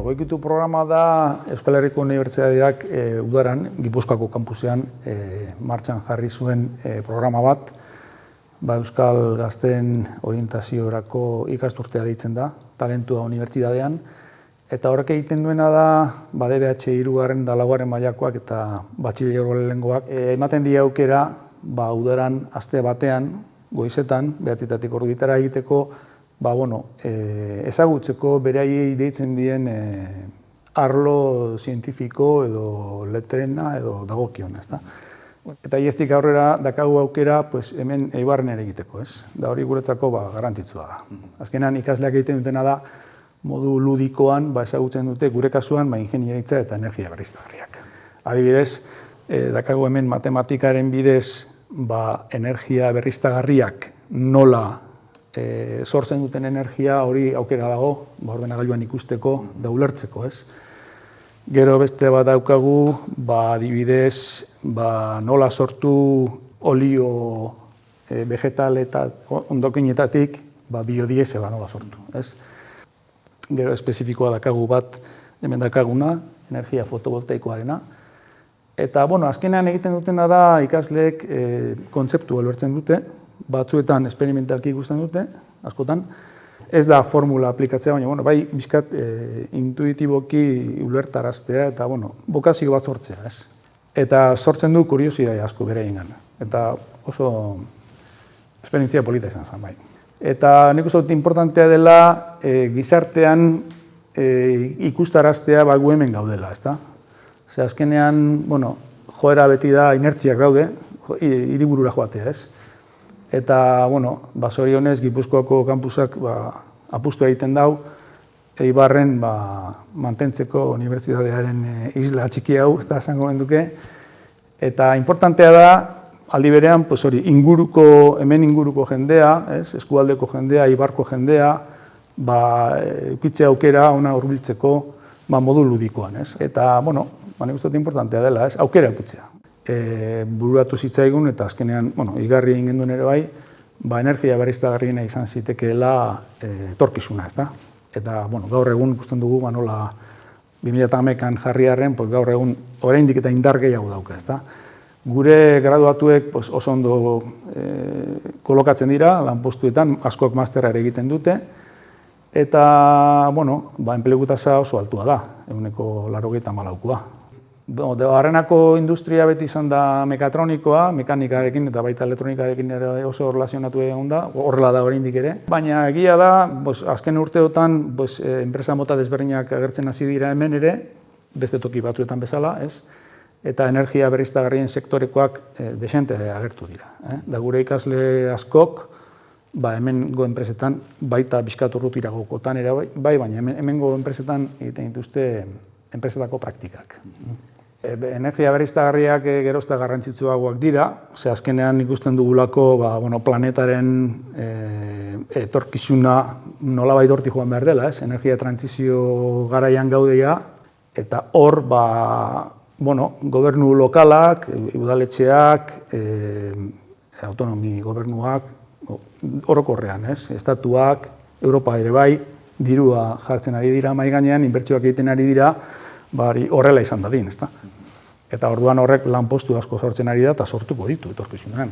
Goikitu programa da Euskal Herriko Unibertsitateak udaran, Gipuzkoako kampusean martxan jarri zuen programa bat. Euskal Gazteen orientaziorako ikasturtea deitzen da, talentua unibertsitatean. Eta horrek egiten duena da, DBH 3. da 4. mailakoak eta batxilergo lehenengoak. Ematen die aukera, udaran aste batean, goizetan, 9:00 ordubitara egiteko, ezagutzeko beraiei deitzen dien arlo zientifiko edo letrena edo dagokion, ezta. Eta iestik aurrera dakagu aukera hemen Eibarren ere egiteko, ez? Da hori guretzako garrantzitsua da. Azkenan ikasleak egiten dutena da modu ludikoan ezagutzen dute gure kasuan ingeniaritza eta energia berriztagarriak. Adibidez, dakagu hemen matematikaren bidez energia berriztagarriak nola sortzen duten energia hori aukera dago, ordenagailuan ikusteko da ulertzeko, ez? Gero beste bat daukagu, adibidez, nola sortu olio vegetal eta ondokinetatik biodiesela nola sortu, ez? Gero espezifikoa daukagu bat, hemen daukaguna, energia fotovoltaikoarena. Eta, azkenean egiten dutena da ikasleek kontzeptua ulertzen dute, batzuetan esperimentalki ikusten dute, askotan. Ez da formula aplikatzea, baina bai bizkat intuitiboki ulertaraztea eta bokazio bat sortzea, ez? Eta sortzen du kuriosidade asko beraiengan. Eta oso esperientzia polita izan zen, bai. Eta nik uste dut importantea dela gizartean ikustaraztea gu hemen gaudela, ezta? Ze azkenean, joera beti da inertziak daude, hiriburura joatea, ez? Eta, zorionez, Gipuzkoako kampusak apustu egiten dau, Eibarren mantentzeko unibertsitatearen isla txiki hau, ez da esango genduke. Eta importantea da, aldi berean, hemen inguruko jendea, eskualdeko jendea, Eibarko jendea, eukitzea aukera ona hurbiltzeko modu ludikoan, ez? Eta, nik uste dut importantea dela, aukera eukitzea. Bururatu zitzaigun eta azkenean, igarri egin genduen ere bai, energia berriztagarriena izan zitekeela etorkizuna, ezta? Eta, gaur egun ikusten dugu, nola 2011an jarriarren, gaur egun oraindik eta indar gehiago dauka, ezta? Gure graduatuek oso ondo kolokatzen dira, lanpostuetan, askok masterra ere egiten dute, eta, enplegu tasa oso altua da, 94%. Barrenako industria beti izan da mekatronikoa, mekanikarekin eta baita elektronikarekin ere oso relazionatu egon da, horrela da oraindik ere. Baina egia da, azken urteotan enpresa mota desberdinak agertzen hasi dira hemen ere, beste toki batzuetan bezala, ez? Eta energia berriztagarrien sektorekoak desente agertu dira. Da gure ikasle askok, hemengo enpresetan, baita bizkat urrutiragokotan ere bai, baina hemengo enpresetan egiten dituzte enpresetako praktikak. Energia berriztagarriak gerozta garrantzitsuagoak dira, ze azkenean ikusten dugulako planetaren etorkizuna nolabait hortik joan behar dela, energia trantsizio garaian gaudea, eta hor, gobernu lokalak, udaletxeak, autonomi gobernuak, orokorrean, estatuak, Europa ere bai, dirua jartzen ari dira mahai gainean, inbertsioak egiten ari dira, horrela izan dadin, ezta? Eta orduan horrek lanpostu asko sortzen ari da eta sortuko ditu etorkizunean.